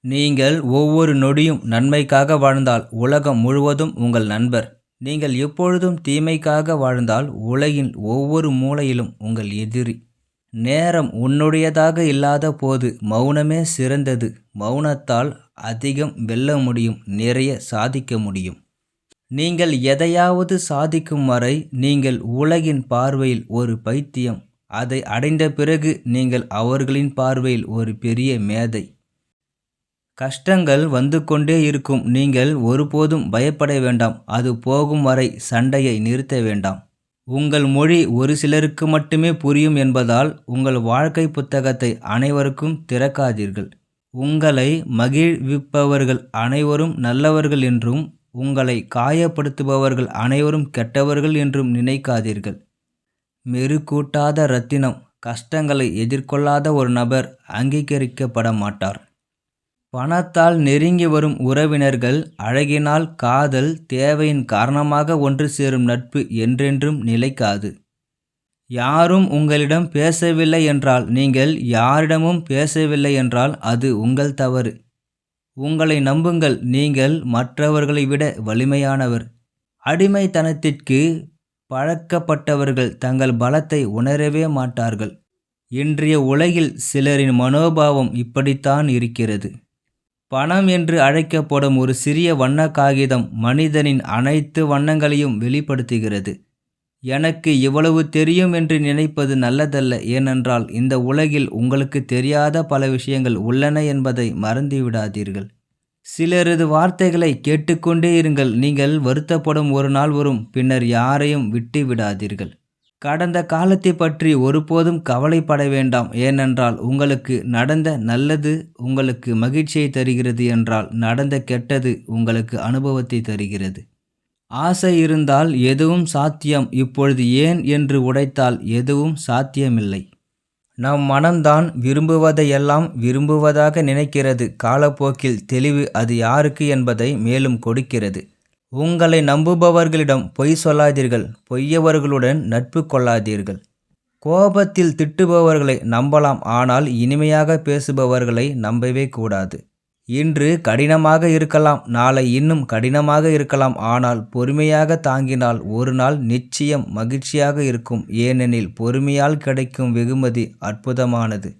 நீங்கள் ஒவ்வொரு நொடியும் நன்மைக்காக வாழ்ந்தால் உலகம் முழுவதும் உங்கள் நண்பர். நீங்கள் எப்பொழுதும் தீமைக்காக வாழ்ந்தால் உலகின் ஒவ்வொரு மூலையிலும் உங்கள் எதிரி. நேரம் உன்னுடையதாக இல்லாத போது மௌனமே சிறந்தது. மௌனத்தால் அதிகம் வெல்ல முடியும், நிறைய சாதிக்க முடியும். நீங்கள் எதையாவது சாதிக்கும் வரை நீங்கள் உலகின் பார்வையில் ஒரு பைத்தியம். அதை அடைந்த பிறகு நீங்கள் அவர்களின் பார்வையில் ஒரு பெரிய மேதை. கஷ்டங்கள் வந்து கொண்டே இருக்கும். நீங்கள் ஒருபோதும் பயப்பட வேண்டாம். அது போகும் வரை சண்டையை நிறுத்த வேண்டாம். உங்கள் மொழி ஒரு சிலருக்கு மட்டுமே புரியும் என்பதால் உங்கள் வாழ்க்கை புத்தகத்தை அனைவருக்கும் திறக்காதீர்கள். உங்களை மகிழ்விப்பவர்கள் அனைவரும் நல்லவர்கள் என்றும், உங்களை காயப்படுத்துபவர்கள் அனைவரும் கெட்டவர்கள் என்றும் நினைக்காதீர்கள். மெருகூட்டாத ரத்தினம். கஷ்டங்களை எதிர்கொள்ளாத ஒரு நபர் அங்கீகரிக்கப்பட மாட்டார். பணத்தால் நெருங்கி வரும் உறவினர்கள், அழகினால், காதல், தேவையின் காரணமாக ஒன்று சேரும் நட்பு என்றென்றும் நிலைக்காது. யாரும் உங்களிடம் பேசவில்லை என்றால், நீங்கள் யாரிடமும் பேசவில்லை என்றால் அது உங்கள் தவறு. உங்களை நம்புங்கள், நீங்கள் மற்றவர்களை விட வலிமையானவர். அடிமைத்தனத்திற்கு பழக்கப்பட்டவர்கள் தங்கள் பலத்தை உணரவே மாட்டார்கள். இன்றைய உலகில் சிலரின் மனோபாவம் இப்படித்தான் இருக்கிறது. பணம் என்று அழைக்கப்படும் ஒரு சிறிய வண்ண காகிதம் மனிதனின் அனைத்து வண்ணங்களையும் வெளிப்படுத்துகிறது. எனக்கு இவ்வளவு தெரியும் என்று நினைப்பது நல்லதல்ல. ஏனென்றால் இந்த உலகில் உங்களுக்கு தெரியாத பல விஷயங்கள் உள்ளன என்பதை மறந்துவிடாதீர்கள். சிலரது வார்த்தைகளை கேட்டுக்கொண்டே இருங்கள். நீங்கள் வருத்தப்படும் ஒரு நாள் வரும். பின்னர் யாரையும் விட்டு விடாதீர்கள். கடந்த காலத்தை பற்றி ஒருபோதும் கவலைப்பட வேண்டாம். ஏனென்றால் உங்களுக்கு நடந்த நல்லது உங்களுக்கு மகிழ்ச்சியை தருகிறது என்றால், நடந்த கெட்டது உங்களுக்கு அனுபவத்தை தருகிறது. ஆசை இருந்தால் எதுவும் சாத்தியம். இப்பொழுது ஏன் என்று உடைத்தால் எதுவும் சாத்தியமில்லை. நம் மனம்தான் விரும்புவதையெல்லாம் விரும்புவதாக நினைக்கிறது. காலப்போக்கில் தெளிவு அது யாருக்கு என்பதை மேலும் கொடுக்கிறது. உங்களை நம்புபவர்களிடம் பொய் சொல்லாதீர்கள். பொய்யவர்களுடன் நட்பு கொள்ளாதீர்கள். கோபத்தில் திட்டுபவர்களை நம்பலாம், ஆனால் இனிமையாக பேசுபவர்களை நம்பவே கூடாது. இன்று கடினமாக இருக்கலாம், நாளை இன்னும் கடினமாக இருக்கலாம். ஆனால் பொறுமையாக தாங்கினால் ஒரு நாள் நிச்சயம் மகிழ்ச்சியாக இருக்கும். ஏனெனில் பொறுமையால் கிடைக்கும் வெகுமதி அற்புதமானது.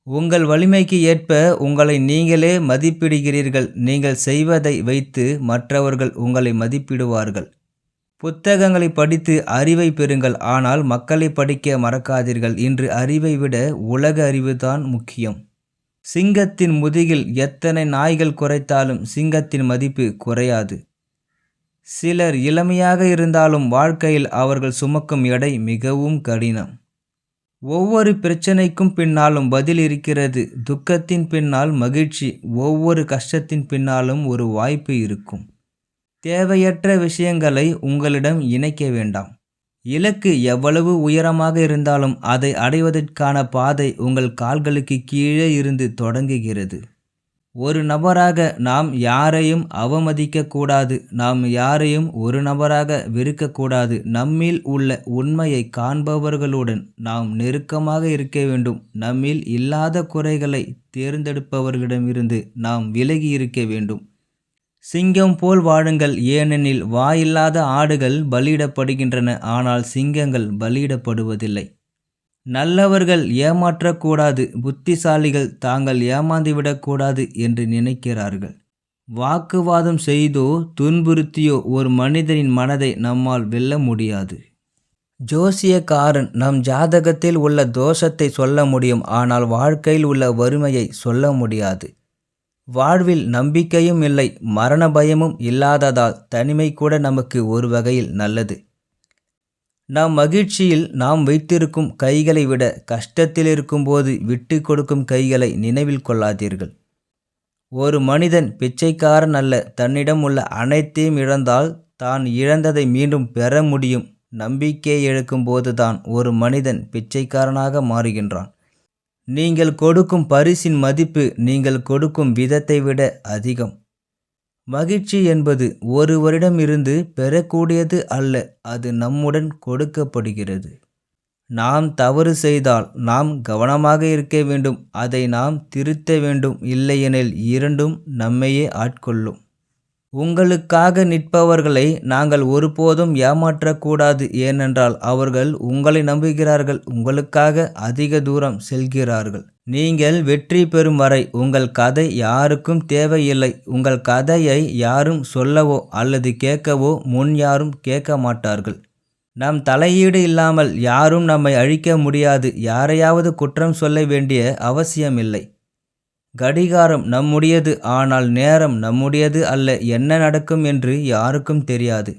உங்கள் வலிமைக்கு ஏற்ப உங்களை நீங்களே மதிப்பிடுகிறீர்கள். நீங்கள் செய்வதை வைத்து மற்றவர்கள் உங்களை மதிப்பிடுவார்கள். புத்தகங்களை படித்து அறிவை பெறுங்கள், ஆனால் மக்களை படிக்க மறக்காதீர்கள். இன்று அறிவை விட உலக அறிவுதான் முக்கியம். சிங்கத்தின் முதுகில் எத்தனை நாய்கள் குறைத்தாலும் சிங்கத்தின் மதிப்பு குறையாது. சிலர் இளமையாக இருந்தாலும் வாழ்க்கையில் அவர்கள் சுமக்கும் எடை மிகவும் கடினம். ஒவ்வொரு பிரச்சனைக்கும் பின்னாலும் பதில் இருக்கிறது. துக்கத்தின் பின்னால் மகிழ்ச்சி. ஒவ்வொரு கஷ்டத்தின் பின்னாலும் ஒரு வாய்ப்பு இருக்கும். தேவையற்ற விஷயங்களை உங்களிடம் இணைக்க வேண்டாம். இலக்கு எவ்வளவு உயரமாக இருந்தாலும் அதை அடைவதற்கான பாதை உங்கள் கால்களுக்கு கீழே இருந்து தொடங்குகிறது. ஒரு நபராக நாம் யாரையும் அவமதிக்கக்கூடாது. நாம் யாரையும் ஒரு நபராக வெறுக்கக்கூடாது. நம்மில் உள்ள உண்மையை காண்பவர்களுடன் நாம் நெருக்கமாக இருக்க வேண்டும். நம்மில் இல்லாத குறைகளை தேர்ந்தெடுப்பவர்களிடமிருந்து நாம் விலகி இருக்க வேண்டும். சிங்கம் போல் வாழுங்கள், ஏனெனில் வாயில்லாத ஆடுகள் பலியிடப்படுகின்றன, ஆனால் சிங்கங்கள் பலியிடப்படுவதில்லை. நல்லவர்கள் ஏமாற்றக்கூடாது. புத்திசாலிகள் தாங்கள் ஏமாந்துவிடக்கூடாது என்று நினைக்கிறார்கள். வாக்குவாதம் செய்தோ துன்புறுத்தியோ ஒரு மனிதனின் மனதை நம்மால் வெல்ல முடியாது. ஜோசியக்காரன் நம் ஜாதகத்தில் உள்ள தோஷத்தை சொல்ல முடியும், ஆனால் வாழ்க்கையில் உள்ள வறுமையை சொல்ல முடியாது. வாழ்வில் நம்பிக்கையும் இல்லை, மரண பயமும் இல்லாததால் தனிமை கூட நமக்கு ஒரு வகையில் நல்லது. நம் மகிழ்ச்சியில் நாம் வைத்திருக்கும் கைகளை விட கஷ்டத்தில் இருக்கும்போது விட்டு கொடுக்கும் கைகளை நினைவில் கொள்ளாதீர்கள். ஒரு மனிதன் பிச்சைக்காரன் அல்ல. தன்னிடம் உள்ள அனைத்தையும் இழந்தால் தான் இழந்ததை மீண்டும் பெற முடியும். நம்பிக்கையை இழக்கும் போதுதான் ஒரு மனிதன் பிச்சைக்காரனாக மாறுகின்றான். நீங்கள் கொடுக்கும் பரிசின் மதிப்பு நீங்கள் கொடுக்கும் விதத்தை விட அதிகம். மகிழ்ச்சி என்பது ஒருவரிடம் இருந்து பெறக்கூடியது அல்ல, அது நம்முடன் கொடுக்கப்படுகிறது. நாம் தவறு செய்தால் நாம் கவனமாக இருக்க வேண்டும். அதை நாம் திருத்த வேண்டும். இல்லையெனில் இரண்டும் நம்மையே ஆட்கொள்ளும். உங்களுக்காக நிற்பவர்களை நாங்கள் ஒருபோதும் ஏமாற்றக்கூடாது. ஏனென்றால் அவர்கள் உங்களை நம்புகிறார்கள். உங்களுக்காக அதிக தூரம் செல்கிறார்கள். நீங்கள் வெற்றி பெறும் வரை உங்கள் கதை யாருக்கும் தேவையில்லை. உங்கள் கதையை யாரும் சொல்லவோ அல்லது கேட்கவோ முன் யாரும் கேட்க மாட்டார்கள். நம் தலையீடு இல்லாமல் யாரும் நம்மை அழிக்க முடியாது. யாரையாவது குற்றம் சொல்ல வேண்டிய அவசியமில்லை. கடிகாரம் நம்முடையது, ஆனால் நேரம் நம்முடையது அல்ல. என்ன நடக்கும் என்று யாருக்கும் தெரியாது.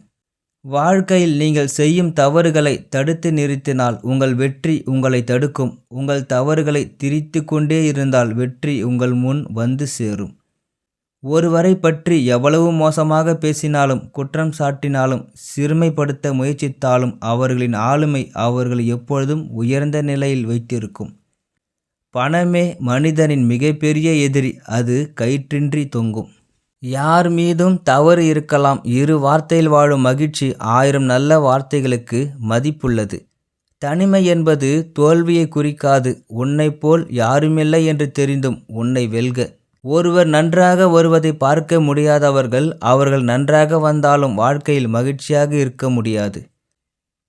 வாழ்க்கையில் நீங்கள் செய்யும் தவறுகளை தடுத்து நிறுத்தினால் உங்கள் வெற்றி உங்களை தடுக்கும். உங்கள் தவறுகளை திரித்து கொண்டே இருந்தால் வெற்றி உங்கள் முன் வந்து சேரும். ஒருவரை பற்றி எவ்வளவு மோசமாக பேசினாலும், குற்றம் சாட்டினாலும், சிறுமைப்படுத்த முயற்சித்தாலும் அவர்களின் ஆளுமை அவர்களை எப்பொழுதும் உயர்ந்த நிலையில் வைத்திருக்கும். பணமே மனிதனின் மிகப்பெரிய எதிரி. அது கயிற்றின்றி தொங்கும். யார் மீதும் தவறு இருக்கலாம். இரு வார்த்தையில் வாழும் மகிழ்ச்சி 1000 நல்ல வார்த்தைகளுக்கு மதிப்புள்ளது. தனிமை என்பது தோல்வியை குறிக்காது. உன்னைப் போல் யாருமில்லை என்று தெரிந்தும் உன்னை வெல்க. ஒருவர் நன்றாக வருவதை பார்க்க முடியாதவர்கள் அவர்கள் நன்றாக வந்தாலும் வாழ்க்கையில் மகிழ்ச்சியாக இருக்க முடியாது.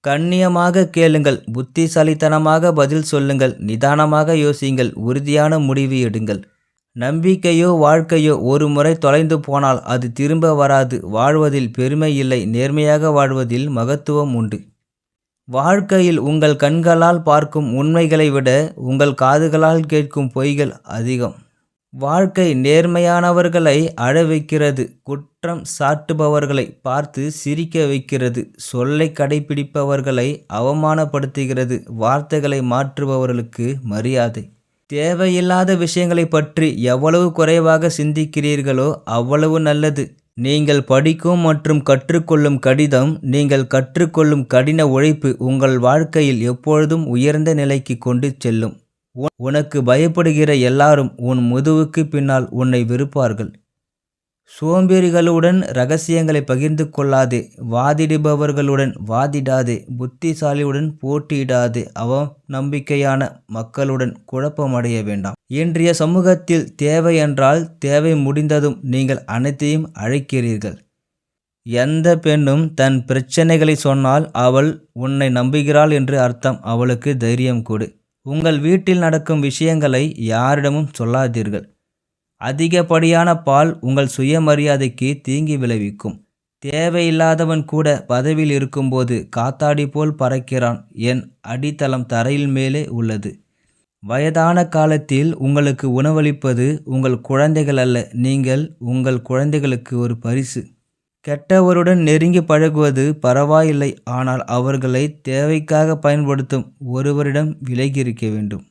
கண்ணியமாக கேளுங்கள், புத்திசாலித்தனமாக பதில் சொல்லுங்கள், நிதானமாக யோசியுங்கள், உறுதியான முடிவு எடுங்கள். நம்பிக்கையோ வாழ்க்கையோ ஒரு முறை தொலைந்து போனால் அது திரும்ப வராது. வாழ்வதில் பெருமை இல்லை, நேர்மையாக வாழ்வதில் மகத்துவம் உண்டு. வாழ்க்கையில் உங்கள் கண்களால் பார்க்கும் உண்மைகளை விட உங்கள் காதுகளால் கேட்கும் பொய்கள் அதிகம். வாழ்க்கை நேர்மையானவர்களை அழ வைக்கிறது. குற்றம் சாட்டுபவர்களை பார்த்து சிரிக்க வைக்கிறது. சொல்லை கடைபிடிப்பவர்களை அவமானப்படுத்துகிறது. வார்த்தைகளை மாற்றுபவர்களுக்கு மரியாதை. தேவையில்லாத விஷயங்களை பற்றி எவ்வளவு குறைவாக சிந்திக்கிறீர்களோ அவ்வளவு நல்லது. நீங்கள் படிக்கும் மற்றும் கற்றுக்கொள்ளும் கடிதம், நீங்கள் கற்றுக்கொள்ளும் கடின உழைப்பு உங்கள் வாழ்க்கையில் எப்பொழுதும் உயர்ந்த நிலைக்கு கொண்டு செல்லும். உனக்கு பயப்படுகிற எல்லாரும் உன் முதுகுக்கு பின்னால் உன்னை வெறுப்பார்கள். சோம்பேறிகளுடன் ரகசியங்களை பகிர்ந்து கொள்ளாதே. வாதிடுபவர்களுடன் வாதிடாதே. புத்திசாலியுடன் போட்டியிடாதே. நம்பிக்கையான மக்களுடன் குழப்பமடைய வேண்டாம். இன்றைய சமூகத்தில் தேவை என்றால் தேவை முடிந்ததும் நீங்கள் அனைத்தையும் அழைக்கிறீர்கள். எந்த பெண்ணும் தன் பிரச்சனைகளை சொன்னால் அவள் உன்னை நம்புகிறாள் என்று அர்த்தம். அவளுக்கு தைரியம் கொடு. உங்கள் வீட்டில் நடக்கும் விஷயங்களை யாரிடமும் சொல்லாதீர்கள். அதிகப்படியான பால் உங்கள் சுயமரியாதைக்கு தீங்கி விளைவிக்கும். தேவையில்லாதவன் கூட பதவியில் இருக்கும்போது காத்தாடி போல் பறக்கிறான். என் அடித்தளம் தரையில் மேலே உள்ளது. வயதான காலத்தில் உங்களுக்கு உணவளிப்பது உங்கள் குழந்தைகள் அல்ல, நீங்கள் உங்கள் குழந்தைகளுக்கு ஒரு பரிசு. கெட்டவருடன் நெருங்கி பழகுவது பரவாயில்லை, ஆனால் அவர்களை தேவைக்காக பயன்படுத்தும் ஒருவரிடம் விலகி இருக்க வேண்டும்.